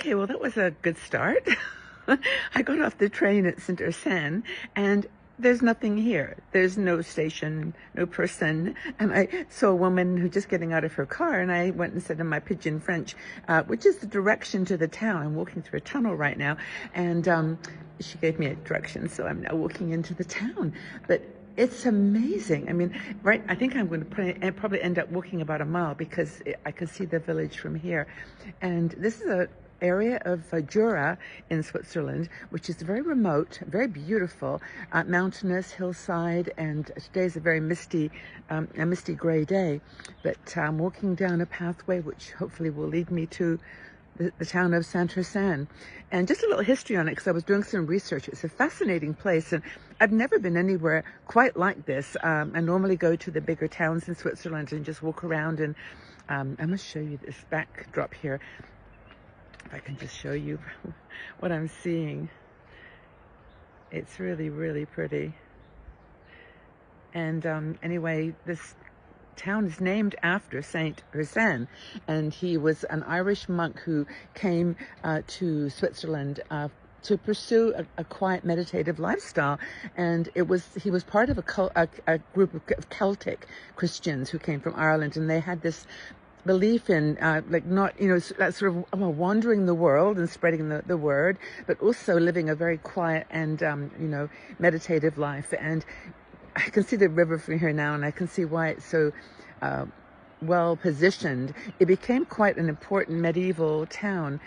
Okay, well, that was a good start. I got off the train at St. Ursanne, and there's nothing here. There's no station, no person. And I saw a woman who just getting out of her car, and I went and said in my pidgin French, which is the direction to the town. I'm walking through a tunnel right now, and she gave me a direction, so I'm now walking into the town. But it's amazing. I mean, right, I think I'm going to probably end up walking about a mile because I can see the village from here. And this is a area of Jura in Switzerland, which is very remote, very beautiful, mountainous hillside, and today's a very misty gray day. But I'm walking down a pathway which hopefully will lead me to the town of Saint Ursanne. And just a little history on it, because I was doing some research. It's a fascinating place, and I've never been anywhere quite like this. I normally go to the bigger towns in Switzerland and just walk around, and I must show you this backdrop here. If I can just show you what I'm seeing. It's really, really pretty. And anyway, this town is named after Saint Ursanne, and he was an Irish monk who came to Switzerland to pursue a quiet meditative lifestyle. And he was part of a group of Celtic Christians who came from Ireland, and they had this belief in that sort of wandering the world and spreading the word, but also living a very quiet and meditative life. And I can see the river from here now, and I can see why it's so well positioned. It became quite an important medieval town.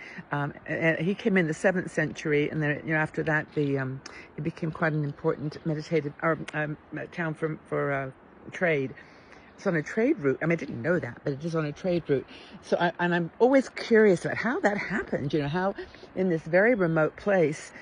He came in the 7th century, and then after that, it became quite an important meditative town for trade. It's on a trade route. I mean, I didn't know that, but it is on a trade route. So, I'm always curious about how that happened. How in this very remote place,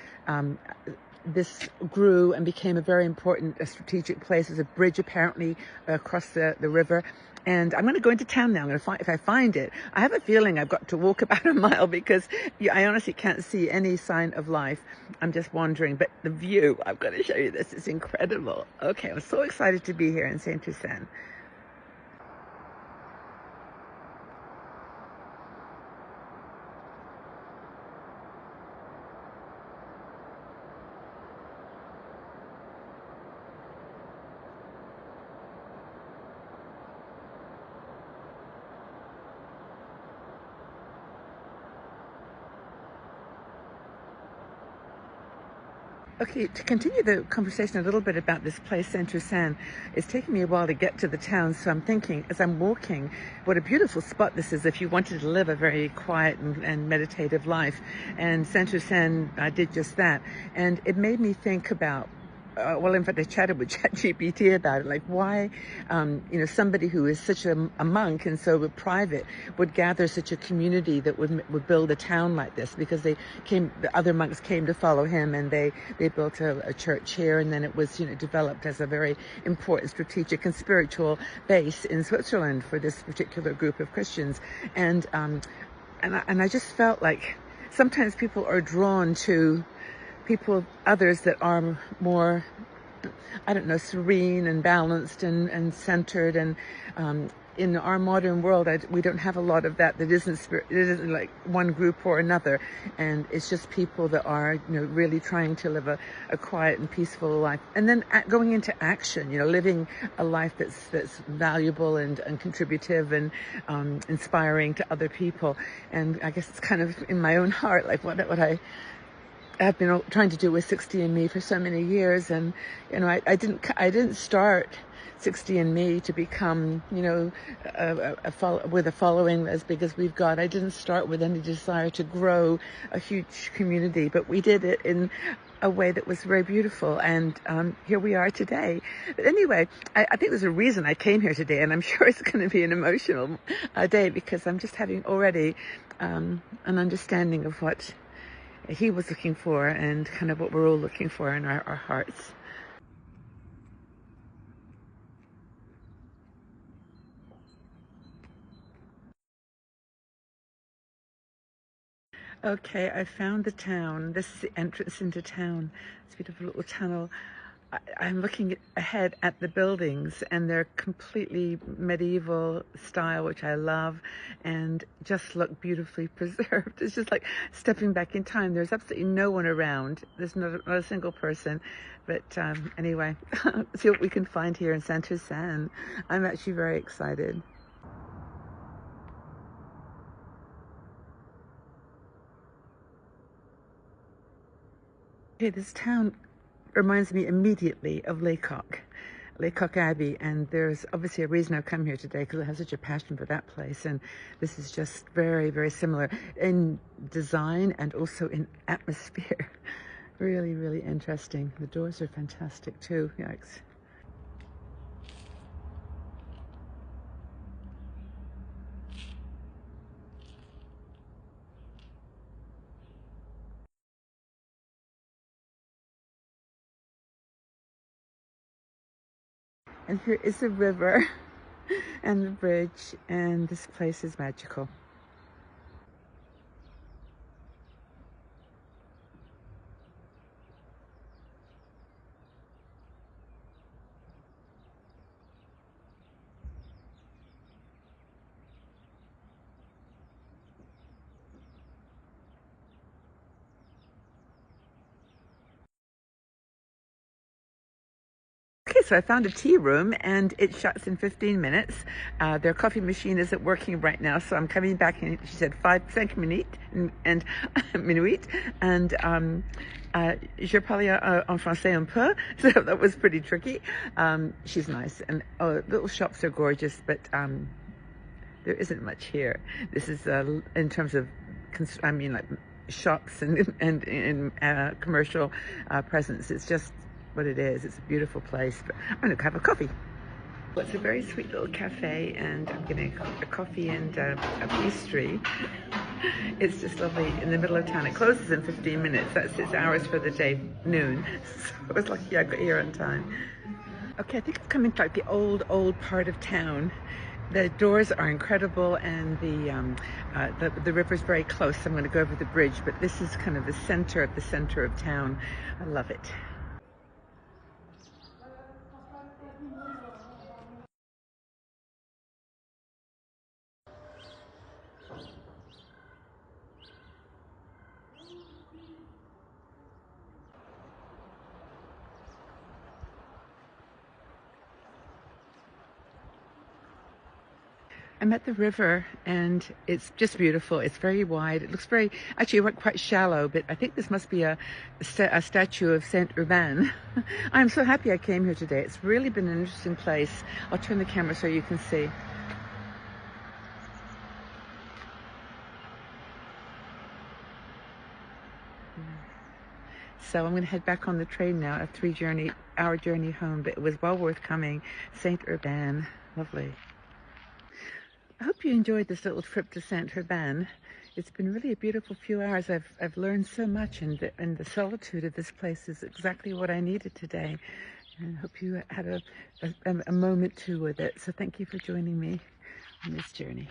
this grew and became a very important strategic place. There's a bridge apparently across the river. And I'm going to go into town now. I'm going to find, if I find it. I have a feeling I've got to walk about a mile because I honestly can't see any sign of life. I'm just wandering. But the view, I've got to show you this. It's incredible. Okay, I'm so excited to be here in Saint Ursanne. Okay, to continue the conversation a little bit about this place, Saint Ursanne, it's taking me a while to get to the town, so I'm thinking, as I'm walking, what a beautiful spot this is if you wanted to live a very quiet and meditative life. And Saint Ursanne did just that. And it made me think about in fact, I chatted with ChatGPT about it, like why, somebody who is such a monk and so private would gather such a community that would build a town like this, because the other monks came to follow him, and they built a church here, and then it was, developed as a very important strategic and spiritual base in Switzerland for this particular group of Christians. And I just felt like sometimes people are drawn to others that are more, serene and balanced and centered. And in our modern world, we don't have a lot of that. It isn't like one group or another. And it's just people that are, really trying to live a quiet and peaceful life. And then going into action, living a life that's valuable and contributive and inspiring to other people. And I guess it's kind of in my own heart, like what I've been trying to do with 60andMe for so many years. And, I didn't start 60andMe to become, with a following as big as we've got. I didn't start with any desire to grow a huge community, but we did it in a way that was very beautiful. And here we are today. But anyway, I think there's a reason I came here today, and I'm sure it's going to be an emotional day, because I'm just having already an understanding of what he was looking for and kind of what we're all looking for in our hearts. Okay, I found the town. This is the entrance into town. It's a beautiful little tunnel. I'm looking ahead at the buildings, and they're completely medieval style, which I love, and just look beautifully preserved. It's just like stepping back in time. There's absolutely no one around. There's not a single person. But anyway, see what we can find here in Saint Ursanne. I'm actually very excited. Okay, this town reminds me immediately of Laycock Abbey, and there's obviously a reason I've come here today because I have such a passion for that place, and this is just very, very similar in design and also in atmosphere. Really, really interesting. The doors are fantastic too. Yikes. And here is the river and the bridge, and this place is magical. Okay, so I found a tea room and it shuts in 15 minutes. Their coffee machine isn't working right now, so I'm coming back in. She said 5 minutes and minuit, and je parle en français un peu, so that was pretty tricky. She's nice, and little shops are gorgeous, but there isn't much here. This is in terms of, like shops and commercial presence. It's just what it is. It's a beautiful place, but I'm going to have a coffee. Well, it's a very sweet little cafe, and I'm getting a coffee and a pastry. It's just lovely in the middle of town. It closes in 15 minutes. That's its hours for the day, noon. So I was lucky I got here on time. Okay, I think I've come into like the old part of town. The doors are incredible, and the river's very close. So I'm going to go over the bridge, but this is kind of the center of town. I love it. I'm at the river, and it's just beautiful. It's very wide. It looks very, actually quite shallow, but I think this must be a statue of Saint Urbanne. I'm so happy I came here today. It's really been an interesting place. I'll turn the camera so you can see. So I'm going to head back on the train now, a 3-hour journey home, but it was well worth coming. Saint Urbanne, lovely. I hope you enjoyed this little trip to Saint Urbanne. It's been really a beautiful few hours. I've learned so much, and the solitude of this place is exactly what I needed today. And I hope you had a moment too with it. So thank you for joining me on this journey.